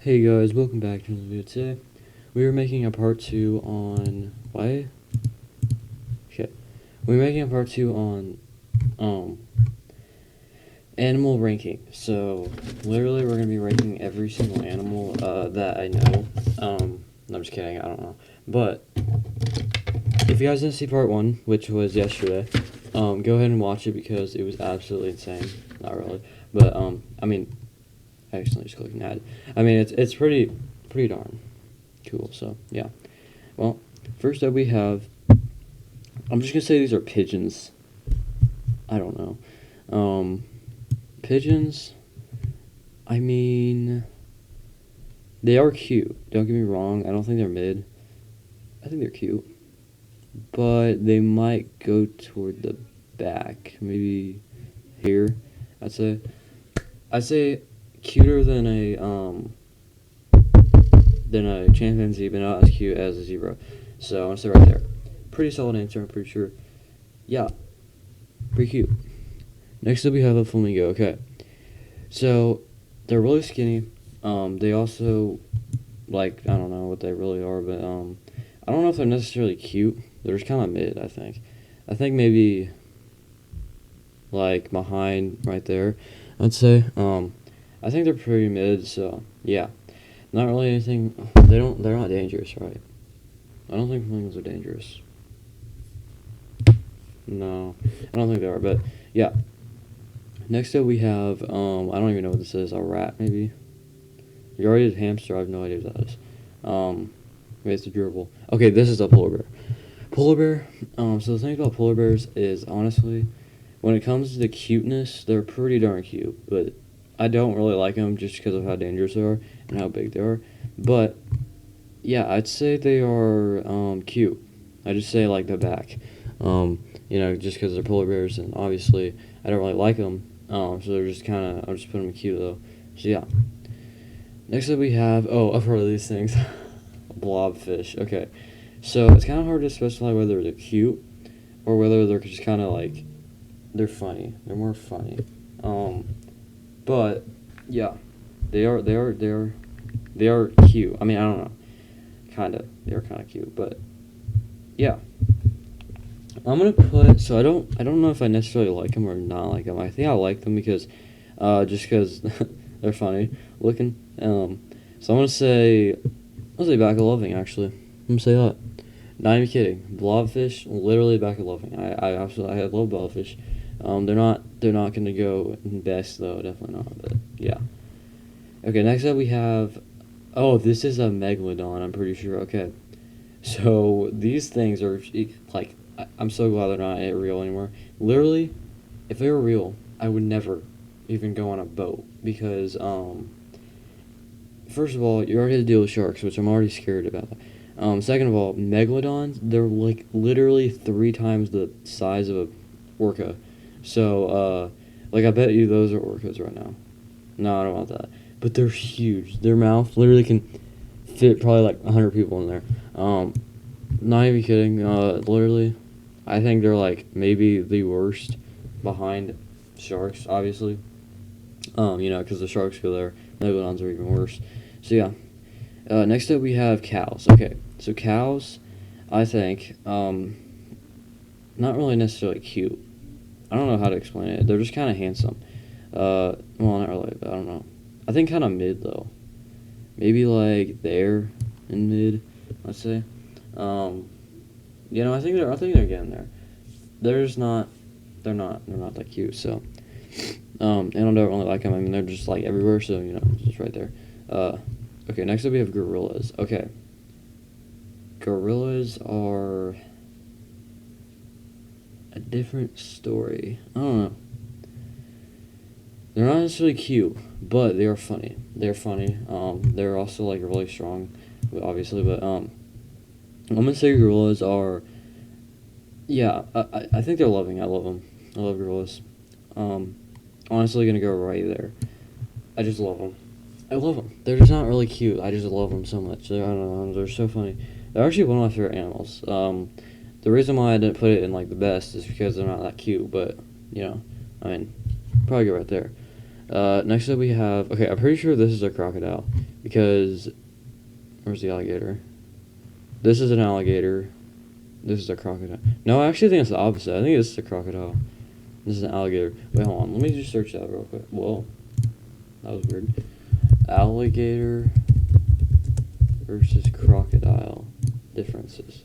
Hey guys, welcome back to the video. Today we are making a part 2 on we're making a part 2 on animal ranking. So literally we're gonna be ranking every single animal that I know. No, I'm just kidding, I don't know. But if you guys didn't see part 1, which was yesterday, go ahead and watch it because it was absolutely insane. Not really. But I accidentally just clicked an ad. It's pretty darn cool. So yeah. Well, first up we have. I'm just gonna say these are pigeons. I don't know. Pigeons. I mean, they are cute. Don't get me wrong. I don't think they're mid. I think they're cute, but they might go toward the back. Maybe here. I'd say. I'd say cuter than a chimpanzee, but not as cute as a zebra. So I'm gonna say right there. Pretty solid answer, I'm pretty sure. Yeah, pretty cute. Next up we have a flamingo. Okay, so they're really skinny. They also, I don't know what they really are, but I don't know if they're necessarily cute. They're just kind of mid, I think. I think maybe like behind right there, I'd say. I think they're pretty mid, so yeah. Not really anything. They're not dangerous, right? I don't think flamingos are dangerous. No, I don't think they are, but yeah. Next up we have, I don't even know what this is, a rat maybe? You already did hamster, I have no idea what that is. Maybe it's a gerbil. Okay, this is a polar bear. Polar bear, so the thing about polar bears is, honestly, when it comes to the cuteness, they're pretty darn cute, but I don't really like them just because of how dangerous they are and how big they are. But, yeah, I'd say they are, cute. I just say, like, the back. Just because they're polar bears, and obviously I don't really like them. So they're just kind of, I'm just putting them cute though. So yeah. Next up we have, I've heard of these things. Blobfish. Okay. So it's kind of hard to specify whether they're cute or whether they're just kind of like, they're funny. They're more funny. But yeah, they are cute. I mean, I don't know. They are kind of cute, but yeah. I'm gonna put, so I don't know if I necessarily like them or not like them. I think I like them because, just because they're funny looking. So I'll say back of loving actually. I'm gonna say that. Not even kidding. Blobfish, literally back of loving. I love blobfish. They're not gonna go best though, definitely not. But yeah. Okay, next up we have, this is a megalodon. I'm pretty sure. Okay, so these things are like. I'm so glad they're not real anymore. Literally, if they were real, I would never even go on a boat because, first of all, you already have to deal with sharks, which I'm already scared about. Second of all, megalodons, they're like literally 3 times the size of a orca. So, I bet you those are orcas right now. No, I don't want that. But they're huge. Their mouth literally can fit probably like 100 people in there. Not even kidding. Literally, I think they're like maybe the worst behind sharks, obviously. Because the sharks go there, megalodons are even worse. So yeah. Next up we have cows. Okay, so cows, I think, not really necessarily cute. I don't know how to explain it. They're just kind of handsome. Well, not really, but I don't know. I think kind of mid though. Maybe like there in mid, let's say. I think they're getting there. They're not that cute. So, and I don't really like them. I mean, they're just like everywhere. So just right there. Okay. Next up we have gorillas. Okay. Gorillas are a different story. I don't know. They're not necessarily cute, but they are funny. They're funny. They're also like really strong, obviously. But I'm gonna say gorillas are. Yeah, I think they're loving. I love them. I love gorillas. Honestly, gonna go right there. I just love them. I love them. They're just not really cute. I just love them so much. I don't know. They're so funny. They're actually one of my favorite animals. The reason why I didn't put it in like the best is because they're not that cute. But I mean, probably go right there. Next up we have, okay, I'm pretty sure this is a crocodile, because, where's the alligator? This is an alligator. This is a crocodile. No, I actually think it's the opposite. I think this is a crocodile. This is an alligator. Wait, hold on. Let me just search that real quick. Whoa. That was weird. Alligator versus crocodile differences.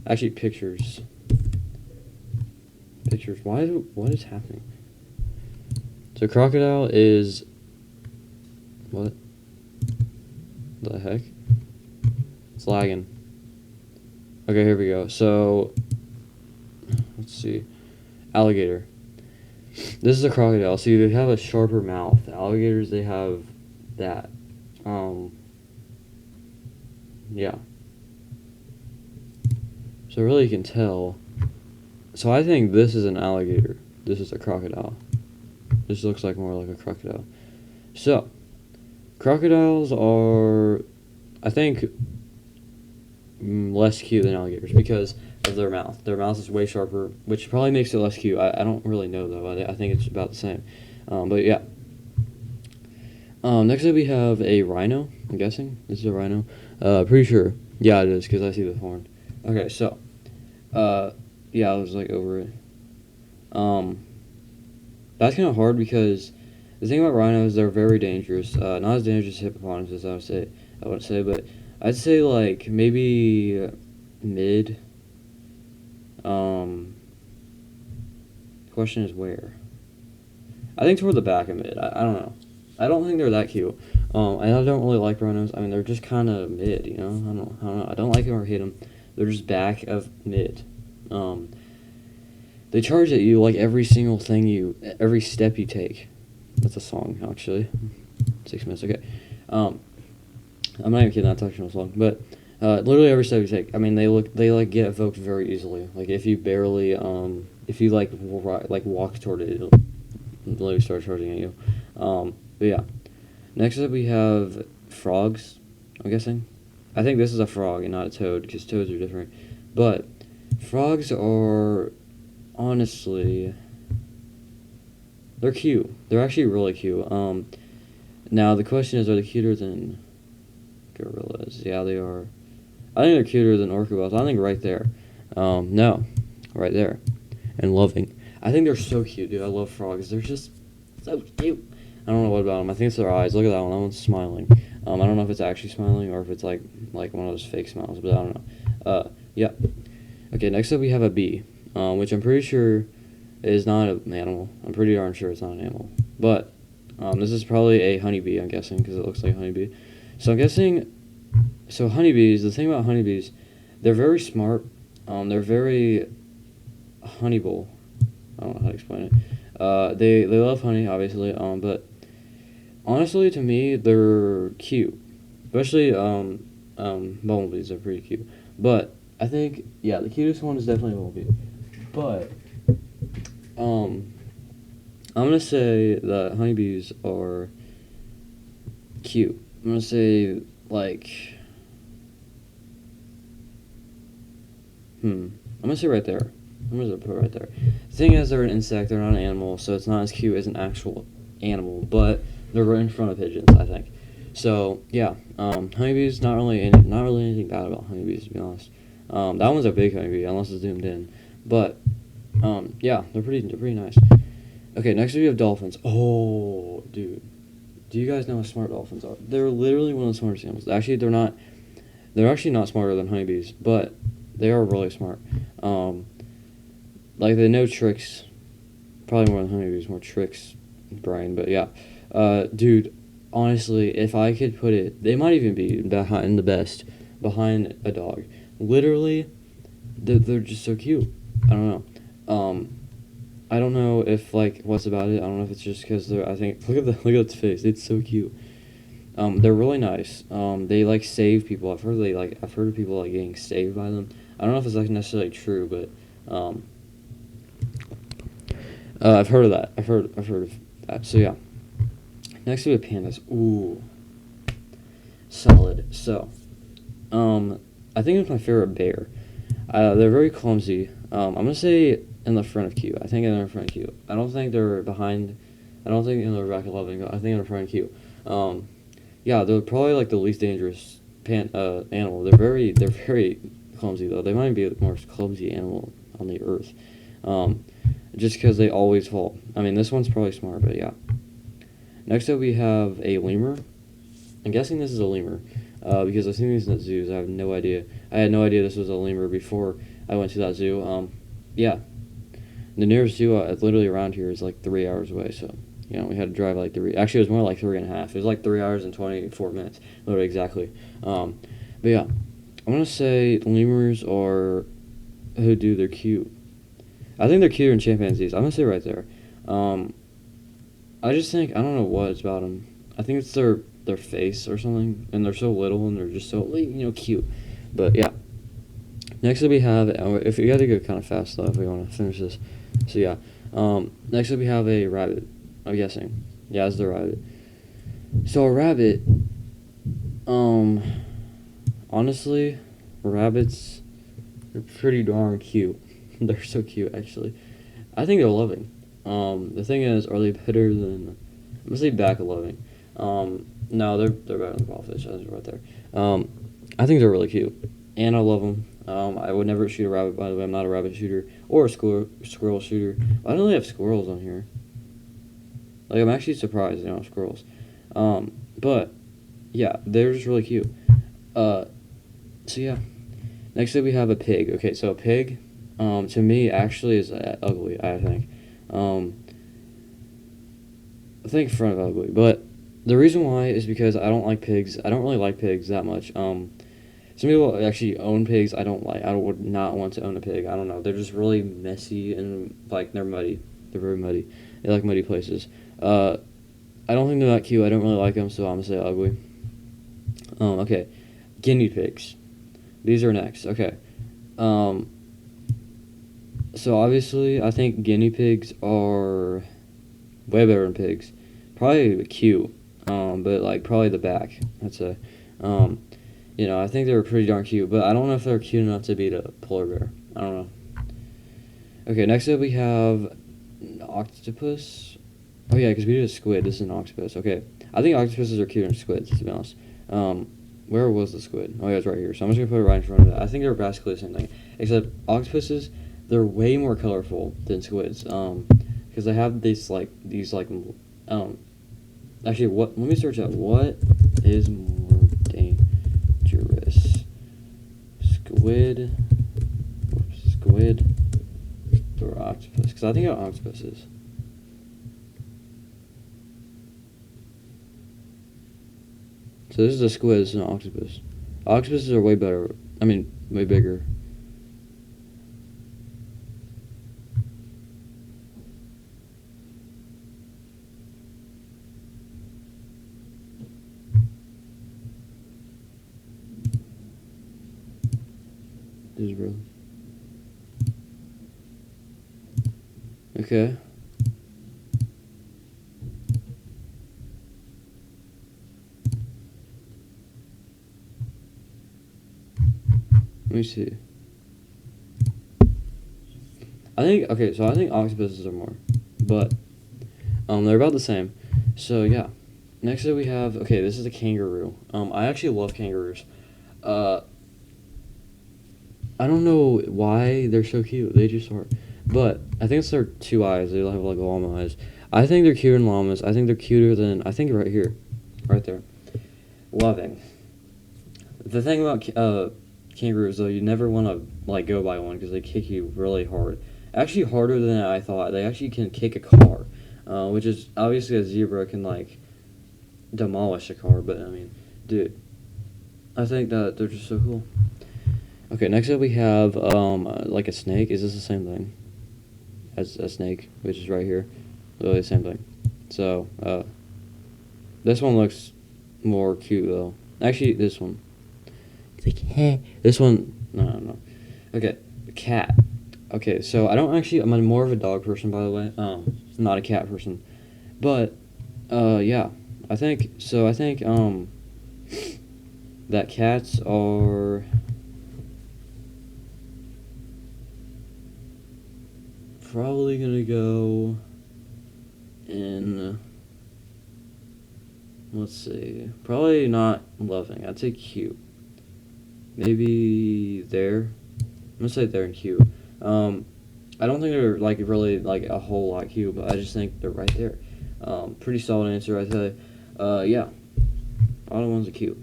Actually, pictures. Pictures. What is happening? So crocodile is, what the heck? It's lagging. Okay, here we go. So let's see. Alligator. This is a crocodile. See, they have a sharper mouth. Alligators, they have that. Yeah. So really you can tell. So I think this is an alligator. This is a crocodile. This looks like more like a crocodile. So, crocodiles are, I think, less cute than alligators because of their mouth. Their mouth is way sharper, which probably makes it less cute. I don't really know, though. I think it's about the same. But, yeah. Next up we have a rhino, I'm guessing. This is a rhino. Pretty sure. Yeah, it is, because I see the horn. Okay, so, yeah, I was, like, over it. That's kind of hard because the thing about rhinos, they're very dangerous. Not as dangerous as hippopotamuses, I would say, but I'd say like maybe mid. Question is where? I think toward the back of mid. I don't know. I don't think they're that cute. And I don't really like rhinos. I mean, they're just kind of mid, you know? I don't know. I don't like them or hate them. They're just back of mid. They charge at you like every single thing every step you take. That's a song, actually. 6 minutes, okay. I'm not even kidding, that's actually a song. But literally every step you take, I mean, they get evoked very easily. Like if you barely, if you like walk toward it, it'll literally start charging at you. But yeah. Next up we have frogs, I'm guessing. I think this is a frog and not a toad, because toads are different. But frogs are, honestly, they're cute. They're actually really cute. Now the question is, are they cuter than gorillas? Yeah, they are. I think they're cuter than orca whales. I think right there. No, right there. And loving. I think they're so cute, dude. I love frogs. They're just so cute. I don't know what about them. I think it's their eyes. Look at that one. That one's smiling. I don't know if it's actually smiling or if it's like one of those fake smiles, but I don't know. Yeah. Okay, next up we have a bee, which I'm pretty sure is not an animal. I'm pretty darn sure it's not an animal. But this is probably a honeybee, I'm guessing, because it looks like a honeybee. So I'm guessing, so honeybees, the thing about honeybees, they're very smart. They're very honeyable. I don't know how to explain it. They love honey, obviously, but honestly, to me, they're cute. Especially bumblebees are pretty cute. But I think, yeah, the cutest one is definitely a bumblebee. But I'm gonna say that honeybees are cute. I'm gonna say like I'm gonna say right there. I'm gonna put it right there. The thing is, they're an insect. They're not an animal, so it's not as cute as an actual animal. But they're right in front of pigeons, I think. So yeah, honeybees. Not really anything bad about honeybees, to be honest. That one's a big honeybee, unless it's zoomed in. But yeah, they're pretty nice. Okay, next we have dolphins. Oh, dude, do you guys know how smart dolphins are? They're literally one of the smartest animals. Actually, they're not. They're actually not smarter than honeybees, but they are really smart. Like they know tricks, probably more than honeybees, more tricks, brain. But yeah, dude, honestly, if I could put it, they might even be behind a dog. Literally, they're just so cute. I don't know. I don't know if like what's about it. I don't know if it's just because they're. I think look at its face. It's so cute. They're really nice. They like save people. I've heard of people like getting saved by them. I don't know if it's like necessarily true, but I've heard of that. I've heard of that. So yeah. Next we have pandas. Ooh, solid. So, I think it's my favorite bear. They're very clumsy. I'm gonna say in the front of cute. I think they're in front of cute. I don't think they're behind I don't think they're racket loving. I think they're pretty cute. Um, yeah, they're probably like the least dangerous animal. They're very clumsy though. They might be the most clumsy animal on the earth. Um, just because they always fall. I mean, this one's probably smart, but yeah. Next up, we have a lemur. I'm guessing this is a lemur because I've seen these in the zoos. I have no idea. I had no idea this was a lemur before I went to that zoo. Yeah, the nearest zoo literally around here is like 3 hours away. So, we had to drive like three. Actually, it was more like 3.5. It was like 3 hours and 24 minutes, literally exactly. But yeah, I'm gonna say lemurs are hoodoo. They're cute. I think they're cuter than chimpanzees. I'm gonna say right there. I just think I don't know what it's about them. I think it's their face or something, and they're so little and they're just so cute. But yeah. Next up we have if we got to go kind of fast though if we want to finish this. So yeah. Next up we have a rabbit. I'm guessing. Yeah, it's the rabbit. So a rabbit. Honestly, rabbits are pretty darn cute. They're so cute actually. I think they're loving. The thing is, are they better than? I'm gonna say back loving. No, they're better than crawfish. That's right there. I think they're really cute, and I love them. I would never shoot a rabbit. By the way, I'm not a rabbit shooter or a squirrel shooter. I don't really have squirrels on here. Like I'm actually surprised they don't have squirrels. But yeah, they're just really cute. So yeah. Next up we have a pig. Okay, so a pig, to me actually is ugly. I think. I think front of ugly, but the reason why is because I don't like pigs. I don't really like pigs that much. Some people actually own pigs. I don't like. I would not want to own a pig. I don't know. They're just really messy and like they're muddy. They're very muddy. They like muddy places. I don't think they're that cute. I don't really like them, so I'm gonna say ugly. Okay, guinea pigs. These are next. Okay. So obviously, I think guinea pigs are way better than pigs. Probably cute, but like probably the back. I'd say. I think they're pretty darn cute, but I don't know if they're cute enough to beat a polar bear. I don't know. Okay, next up we have an octopus. Oh yeah, because we did a squid. This is an octopus. Okay, I think octopuses are cuter than squids, to be honest. Where was the squid? Oh yeah, it's right here. So I'm just gonna put it right in front of it. I think they're basically the same thing, except octopuses, they're way more colorful than squids. Because they have actually, what? Let me search out what is more dangerous, squid or octopus? Because I think an octopus is. So this is a squid. This is an octopus. Octopuses are way better. I mean, way bigger. This is real. Okay. Let me see. I think octopuses are more, but they're about the same. So yeah. Next up we have this is a kangaroo. I actually love kangaroos. I don't know why they're so cute. They just are. But I think it's their two eyes. They have like llama eyes. I think they're cuter than llamas. I think they're cuter than right here, right there. Loving. The thing about kangaroos though, you never want to like go by one because they kick you really hard. Actually, harder than I thought. They actually can kick a car, which is obviously a zebra can like demolish a car. But I mean, dude, I think that they're just so cool. Okay, next up we have like a snake. Is this the same thing as a snake, which is right here? Literally the same thing. So this one looks more cute though. Actually, this one. It's like, hey. This one, no. Okay, cat. Okay, so I'm more of a dog person, by the way. Not a cat person, but yeah, I think that cats are probably gonna go in, let's see, probably not loving. I'd say cute. Maybe there. I'm gonna say there and cute. I don't think they're like really like a whole lot cute, but I just think they're right there. Pretty solid answer, I'd say. Yeah, all the ones are cute.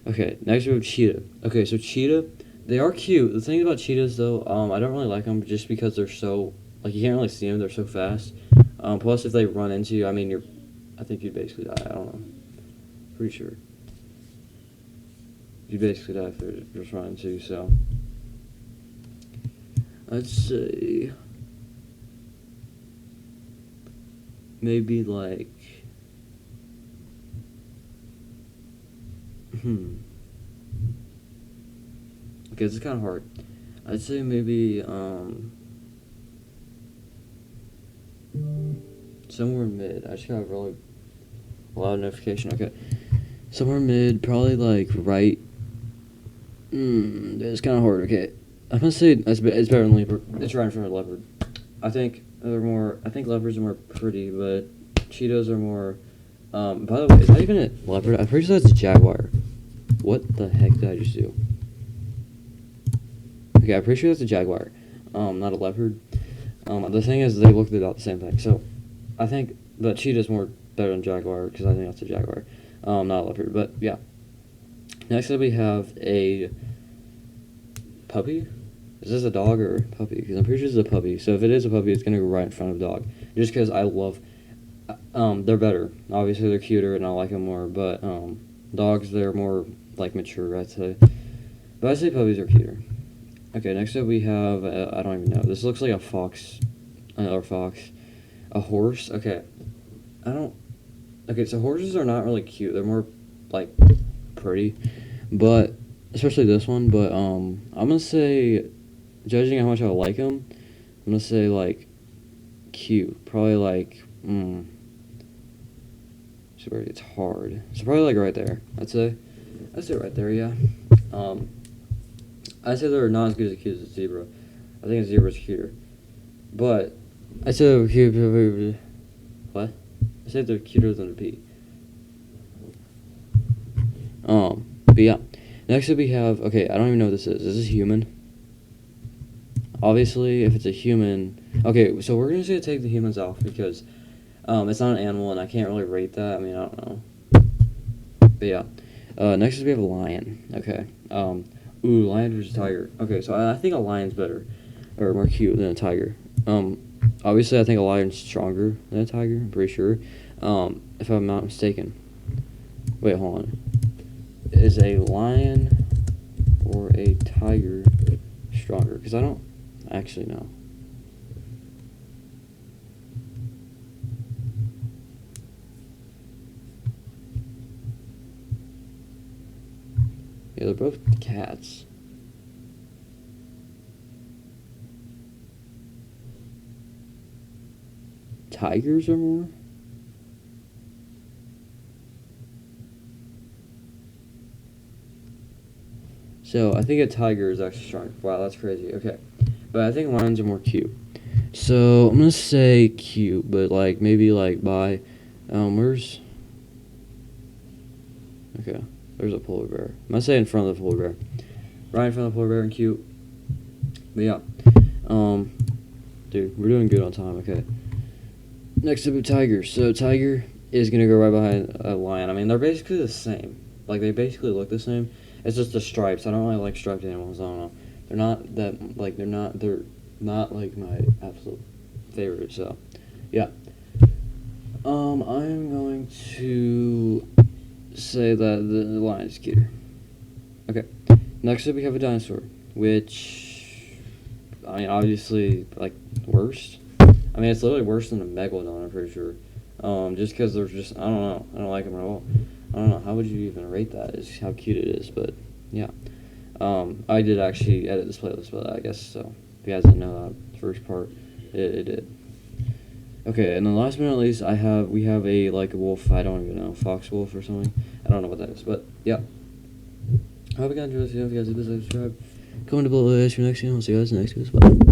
Okay, next we have cheetah. Okay, so cheetah, they are cute. The thing about cheetahs though, I don't really like them just because they're so like you can't really see them. They're so fast. Plus, if they run into you, I mean, I think you'd basically die. I don't know. Pretty sure. You'd basically die if they're just running into you. So, I'd say maybe like. Okay, this is kind of hard. I'd say maybe somewhere mid. I just got a really loud notification. Okay, somewhere mid, probably like right. It's kind of hard. Okay, I'm gonna say it's better than leopard. It's right in front of leopard. I think they're more. I think leopards are more pretty, but cheetahs are more. By the way, is that even a leopard? I'm pretty sure that's a jaguar. What the heck did I just do? Okay, I'm pretty sure that's a jaguar, not a leopard. The thing is, they look about the same thing. So, I think the cheetah's more better than jaguar because I think that's a jaguar, not a leopard. But yeah. Next up, we have a puppy. Is this a dog or a puppy? Because I'm pretty sure it's a puppy. So if it is a puppy, it's gonna go right in front of the dog. Just because I love, they're better. Obviously, they're cuter and I like them more. But dogs, they're more like mature, I'd say. But I'd say puppies are cuter. Okay, next up we have, I don't even know. This looks like a fox, or fox. A horse? Okay. Okay, so horses are not really cute. They're more, like, pretty. But, especially this one. But, I'm gonna say, judging how much I like them, I'm gonna say, like, cute. Probably, like, it's hard. So probably, like, right there. I'd say right there, yeah. I'd say they're not as good as cute as a zebra. I think a zebra's cuter. But I'd say they're cute. What? I said they're cuter than a bee. But yeah. Next up we have, okay, I don't even know what this is. Is this human? Obviously, if it's a human, okay, so we're just gonna take the humans off because it's not an animal and I can't really rate that. I mean, I don't know. But yeah. Next is we have a lion. Okay. Lion versus tiger. Okay, so I think a lion's better, or more cute than a tiger. Obviously I think a lion's stronger than a tiger, I'm pretty sure. If I'm not mistaken. Wait, hold on. Is a lion or a tiger stronger? Because I don't actually know. Yeah, they're both cats. Tigers are more? So, I think a tiger is actually strong. Wow, that's crazy. Okay. But I think lions are more cute. So, I'm going to say cute, but, like, maybe, like, by... where's... Okay. There's a polar bear. I'm going to say in front of the polar bear. Right in front of the polar bear and cute. But, yeah. Dude, we're doing good on time, okay. Next up, a tiger. So, tiger is going to go right behind a lion. I mean, they're basically the same. Like, they basically look the same. It's just the stripes. I don't really like striped animals. I don't know. They're not that, like, they're not, like, my absolute favorite, so, yeah. I'm going to say that the lion is cuter. Okay. Next up, we have a dinosaur, which, I mean, obviously, like, worst. I mean, it's literally worse than a megalodon, I'm pretty sure. Just because there's just, I don't know. I don't like them at all. I don't know. How would you even rate that? Is how cute it is, but yeah. I did actually edit this playlist, but I guess so. If you guys didn't know that first part, it did. Okay, and then last but not least, we have a like a wolf. I don't even know, fox wolf or something. I don't know what that is, but yeah. I hope you guys enjoyed this video. If you guys did, please subscribe. Comment below. Ask your next video. I'll see you guys next video. Bye.